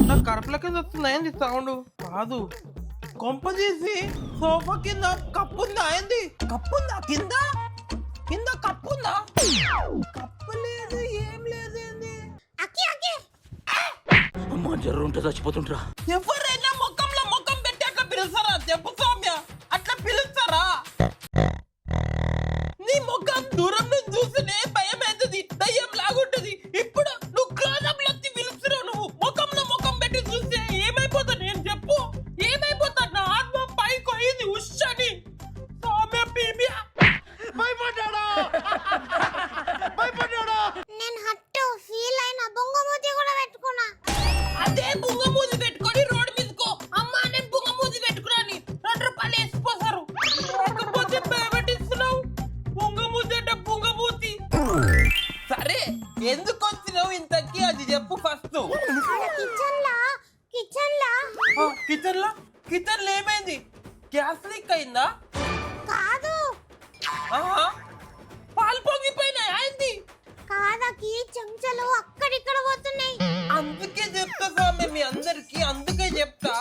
నాకు కడుపుల కింద వస్తుంది ఏంది సౌండ్ కాదు. కొంప చేసి సోఫా కింద కప్పు ఉందా ఏంది? కప్పు ఉందా కింద? కింద కప్పు ఉందా? కప్పు లేదు, ఏం లేదు ఏంది? అమ్మా జర్రు ఉంటే చచ్చిపోతుంటరా. ఎవరైనా ముఖంలో ముఖం పెట్టి అట్లా పిలుస్తారా? చెప్పు సౌమ్య, అట్లా పిలుస్తారా? నీ ముఖం దూరం నుంచి చూస్తేనే భయం అవుతుంది, దయ్యం లాగుంటది. ఇప్పుడు నువ్వు క్లోజప్ లో పిలుస్తున్నావు, నువ్వు ముఖంలో ముఖం పెట్టి చూస్తే ఏమైపోతా? నేను చెప్పు ఏమైపోతా? నా ఆత్మ పైకి పోయింది ఉషని. సౌమ్య పీమియా భయపడ్డాడా? భయపడ్డాడా? నేను హట్టు ఫీల్ అయిన బొంగమూతి కూడా పెట్టుకున్నా. అదే బుంగమూతి పెట్టుకొని రోడ్డు మీదకో అమ్మా నేను బుంగమూతి పెట్టుకున్నాని 2 రూపాయలు వేసిపోతారు. లేకపోతే భయపడిస్తున్నావు. బుంగమూతి అంటే బుంగమూతి. సరే ఎందుకు వచ్చినావు ఇంతకి అది చెప్పు ఫస్ట్. కిచెన్ లో ఏమైంది? గ్యాస్ లీక్ అయిందా? కాదు పాలు పొంగిపోయినాయి అయింది కాదకి చెంచలు అక్కడిక్కడ పోతున్నాయి. అందుకే చెప్తా స్వామి మీ అందరికి, అందుకే చెప్తా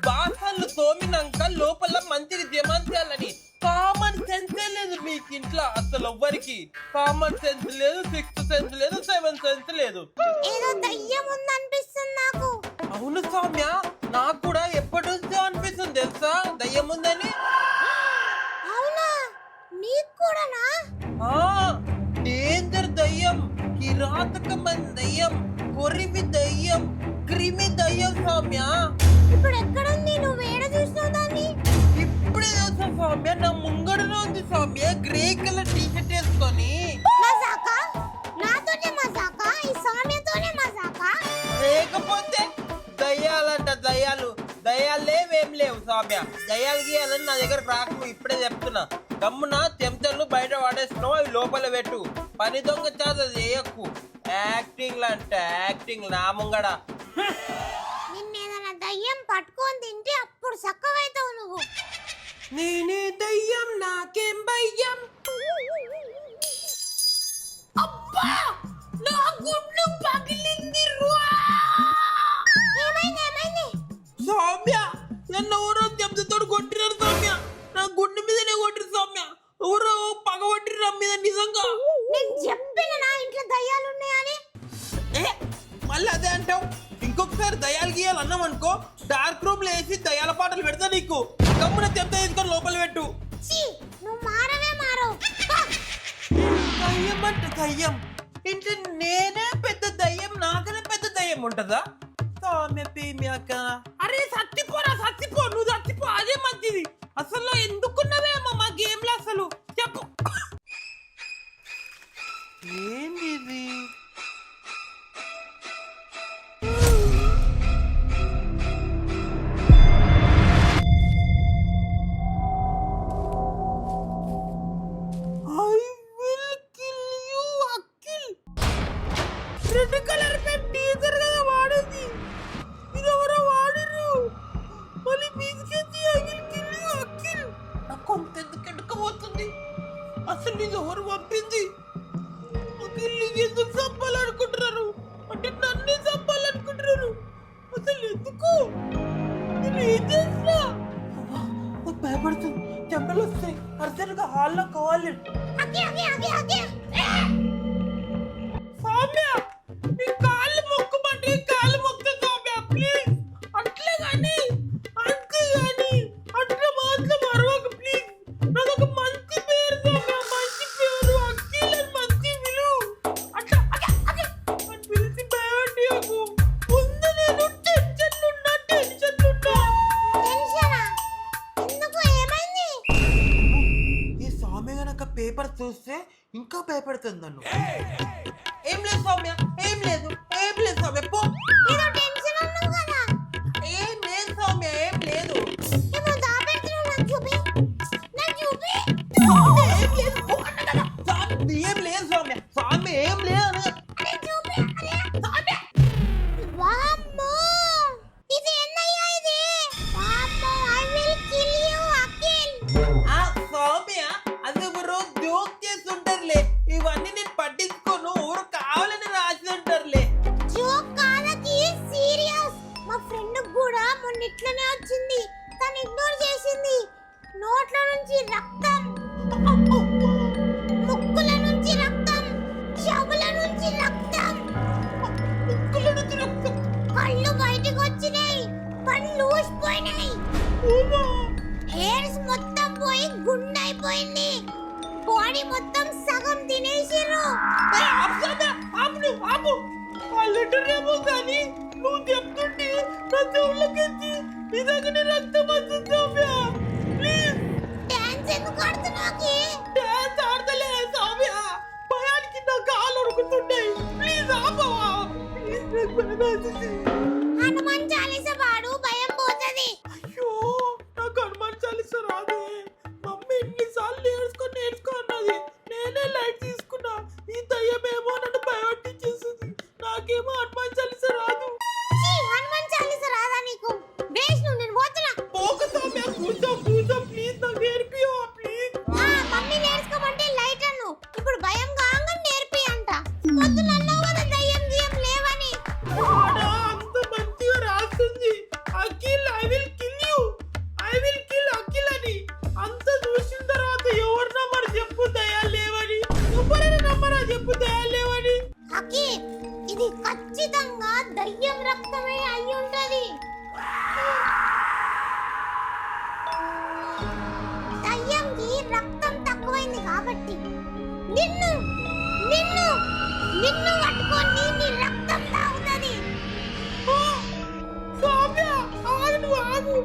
బాసన్లు తోమినాక లోపల మంచిగా జమాంచాలని. కామన్ సెన్సే లేదు మీకు ఇంట్లో అసలు ఎవ్వరికి. కామన్ సెన్స్ లేదు, 6th సెన్స్ లేదు, 7th సెన్స్ లేదు. ఏదో దయ్యం ఉందనిపిస్తుంది నాకు. అవును సౌమ్య, నాకు కూడా ఎప్పటి నుంచో అనిపిస్తుంది తెలుసా దయ్యం ఉందని. అవునా, నీకు కూడానా? డేంజర్ దయ్యం, కిరాతకమైన దయ్యం, కొరివి దయ్యం, క్రిమి దయ్యం సౌమ్య. ఇప్పుడు ఎక్కడుంది? నువ్వు ఏడ చూసినావు దాన్ని? ఇప్పుడే తెలుసా సౌమ్య, నా ముంగడలో ఉంది Soumya, grey colour T shirt వేసుకొని. మజాకా? నాతోనే మజాకా? ఈ సౌమ్యతోనే మజాకా? లేకపోతే దయ్యాలంట దయ్యాలు. దయ్యాలేవేం లేవు సౌమ్య. దయ్యాలు గీయాలని నా దగ్గరకు రాకు, నువ్వు ఇప్పుడే చెప్తున్నా. గమ్మున చెంచలు బయట వాడేస్తున్నావు, అవి లోపల పెట్టు. పని దొంగ చాత చేయకు. యాక్టింగ్ అంట యాక్టింగ్ నా ముంగడ. నిన్నేదైనా దయ్యం పట్టుకొని తింటే అప్పుడు సక్కవైతావు నువ్వు. నేనే దయ్యం నాకేం భయం. అబ్బా నా గుండు పగిలింది. ఏమైంది? సౌమ్య నన్ను ఎవరో చెప్తుతో కొట్టినారు సౌమ్య. నా గుండె మీదనే కొట్టిరు సౌమ్య. ఎవరో పగబట్టిరు నా మీద నిజంగా. నేను చెప్పిన నా ఇంట్లో దయ్యాలు ఉన్నాయని. మళ్ళీ అదే అంటావు. ఇంకొకసారి దయ్యాలు గీయాలి అన్నాం అనుకో, డార్క్ రూమ్ లో వేసి దయ్యాల పాటలు పెడతా నీకు. గమ్మున చెప్తా తీసుకొని లోపల పెట్టు. నువ్వు మారవే మారవు. దయ్యం అంటే దయ్యం ఇంటి నేనే పెద్ద దయ్యం, నాకనే పెద్ద దయ్యం ఉంటదా? సౌమ్య పీమ్యాక అరే సత్తిపోరా, సత్తిపో, నువ్వు సత్తిపో, అదే మంచిది. అసలు ఎందుకున్నావేమో మా గేమ్ లో అసలు చెప్పు. ఏంది ఇది? రెడ్ కలర్ పెన్ టీచర్ కదా వాడేది. ఇది ఎవరో వాడిరు. మళ్ళీ మీదికెత్తి అఖిల్. నా కొంత ఎందుకు ఎడుకపోతుంది? అసలు ఇది ఎవరు పంపింది? అఖిల్ ఎందుకు చంపాలనుకుంటున్నారు? అంటే నన్నే చంపాలనుకుంటున్నారు. అసలు ఎందుకు? నేను ఏం చేసినా? భయపడుతుంది. చెంపలు వస్తాయి. అర్జెంట్గా హాల్లో కావాలి. సౌమ్య నీ కాళ్ళు మొక్కుమంటే కాళ్ళు మొక్కు సౌమ్య ప్లీజ్. అట్లే కానీ అట్లా మాత్రం మరొక ప్లీజ్. నాదొక మంచి పేరు సౌమ్య, మంచి పేరు అఖిల్ అని మంచి విలువ. అట్లా అని పిలిచి భయపడి ముందు నేను టెన్షన్లున్నా. ఈ సౌమ్య గనక పేపర్ చూస్తే ఇంకా భయపడుతుంది నన్ను. ఏం లేదు సౌమ్య, ఏం లేదు సౌమ్య పో. ఏదో టెన్షన్ అన్నావు కదా. ఏం లేదు సౌమ్య, ఏం లేదు. ఏమో దాపెడుతున్నావు, నాకు చూపి. ఏం లేదు పో అన్న కదా. ఏం లేదు సౌమ్య, ఏం లేదు. వామ్మో, ఇది ఎన్నయ్యా ఇది? వామ్మో, I will kill you, Akhil. Soumya అది ఎవరో జోక్ చేస్తుంటారులే, ఇవన్నీ నేను పట్టించుకోను. ఎవరు కావాలని రాసి ఉంటారులే. జోక్ కాదకి నుంచి రక్తం, ముక్కుల నుంచి రక్తం, చెవుల నుంచి రక్తం, ముక్కుల నుంచి రక్తం. కళ్ళు బయటకు వచ్చినాయి, పళ్ళు ఊసిపోయినాయి, హెయిర్స్ మొత్తం పోయి గుండె అయిపోయింది, బాడీ మొత్తం సగం తినేసిర్రు. ఆ లెటర్ ఏమో కానీ నువ్వు చెప్తుంటే నా చెవులకెచ్చి నిజంగానే రక్తం వస్తుంది సౌమ్య. ప్లీజ్ డాన్స్ ఎందుకు ఆడుతున్నావు? డాన్స్ ఆడతలే సౌమ్య, భయానికి నా కాళ్ళు ఉడుకుతుంటాయి. ప్లీజ్ ఆపవా? ప్లీజ్ నాకు భయం వేస్తుంది. హనుమాన్ చాలీస వాడు భయం పోతది. అయ్యో నాకు హనుమాన్ చాలీసా రాదే. మమ్మీ ఎన్నిసార్లు నేర్చుకో అన్నది, నేనే లైట్ తీసుకున్నా. ఈ దయ్యమేమో నన్ను భయపట్టించేస్తుంది. నాకేమో హనుమాన్ చాలీసా రాదు. ఛీ, హనుమాన్ చాలీస రాదా నీకు? వేష్ణు నేను పోతున్నా. పోక సౌమ్య, కూర్చో ప్లీజ్, నాకు నేర్పియో ప్లీజ్. మమ్మీ నేర్చుకోమంటే లైట్ అను. ఇప్పుడు భయం కాంగా నేర్పి అంట. పొద్దున అన్నావు కదా దయ్యం గియ్యం లేవని. ఆడా అంత మంచిగా రాస్తుంది, Akhil I will kill you, I will kill Akhil అని. అంత చూసిన తర్వాత ఎవరు నమ్మరు చెప్పు దయాలు లేవని? ఎవరైనా నమ్మరా చెప్పు దయాలు లేవని? అకి ఇది ఖచ్చితంగా దయ్యం రక్తమే అయి ఉంటది. దయ్యంకి రక్తం తక్కువైంది కాబట్టి నిన్ను నిన్ను నిన్ను పట్టుకొని నీ రక్తం తాగుతది. సౌమ్య ఆగు.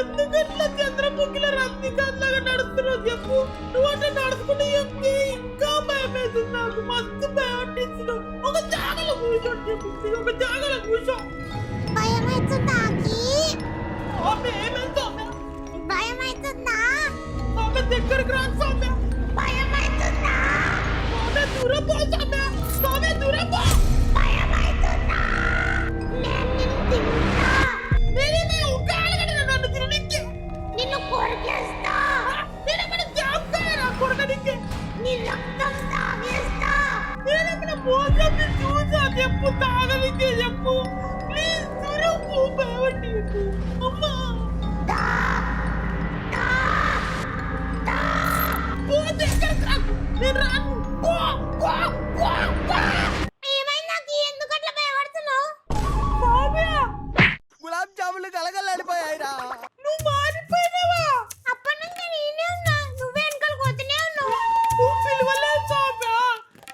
ఎందుకట్లా చంద్రముఖిల రక్తికాంతలాగా నడుస్తున్నావు చెప్పు? నువ్వు అట్లా నడుచుకుంటే ఇంకా భయం వేస్తుంది నాకు. మస్తు భయపట్టిస్తున్నావు. ఒక జాగలో కూర్చో చెప్పు, ఒక జాగలో కూర్చో. భయమైతుందా అకి? సౌమ్య ఏమైంది సౌమ్య? భయమైతుందా? సౌమ్య దగ్గరికి రా సౌమ్య. భయమైతుందా? సౌమ్య దూరం పో సౌమ్య. సౌమ్య దూరం పో. భయమైతుందా? నేను నిన్ను తింటా. నేనేమో ఉగ్గాలగడ్డ నన్ను తిననికే. నిన్ను కొరికేస్తా. నేనేమైనా జాగ్రత్తగా కొడకనికే. నీ రక్తం తాగేస్తా. నేనేమైనా మోసం చూసా చెప్పు, తాగనికే చెప్పు. ప్లీజ్ దూరం పో, భయపట్టి అమ్మా. దా, దా, దా. పో దగ్గరికి రాకు, నేను రాను. పో పో పో పో. ఏమైంది అకి? ఎందుకు అట్లా భయపడుతున్నావు? సౌమ్య గులాబ్ జాములు కలగలడిపోయాయిరా. నువ్వు మారిపోయినావా? అప్పటి నుంచి నేనే ఉన్నా, నువ్వే వెనకాల పోతూనే ఉన్నావు. నువ్వు పిలవలేదు సౌమ్య.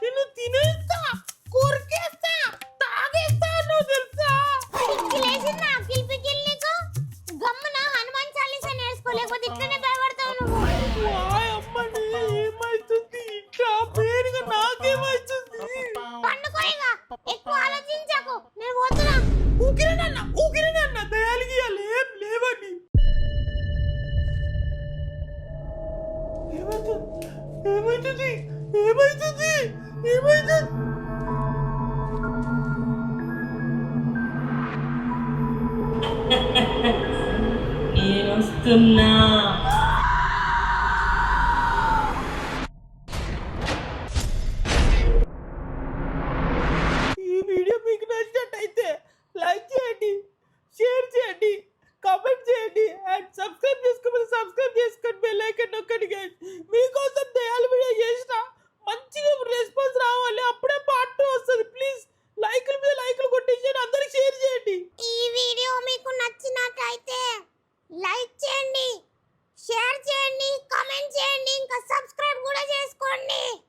నిన్ను తినేస్తా, కొరికేస్తా, తాగేస్తా నువ్వు తెలుసా? పిచ్చిలేసిందా అఖిల్ పికిల్ నీకు? గమ్మున హనుమాన్ చాలీసా నేర్చుకోలేకపోతే ఇట్లనే భయపడతావు నువ్వు. అమ్మని ఏమైతుంది ఇంకా పేరుగా నాకేమైతుంది? పండుకోయిగా, ఎక్కువ ఆలోచించకు. నేను పోతున్నా. ఊకిరనన్న దయాలు గీయాలి ఏం లేవని. ఏమైతుంది? నేను వస్తున్నా. ఈ వీడియో మీకు నచ్చినట్టయితే లైక్ చేయండి, షేర్ చేయండి, కామెంట్ చేయండి అండ్ సబ్స్క్రైబ్ చేసుకోండి. బెల్ ఐకాన్ నొక్కండి గైస్. మీకోసం దయాలు వీడియో చేసిన మంచిగా రెస్పాన్స్ రావాలి, అప్పుడే పార్ట్ 2 వస్తుంది. ప్లీజ్ లైకులు కొట్టేసి అందరికి షేర్ చేయండి. ఈ వీడియో మీకు నచ్చినట్లయితే లైక్ చేయండి, షేర్ చేయండి.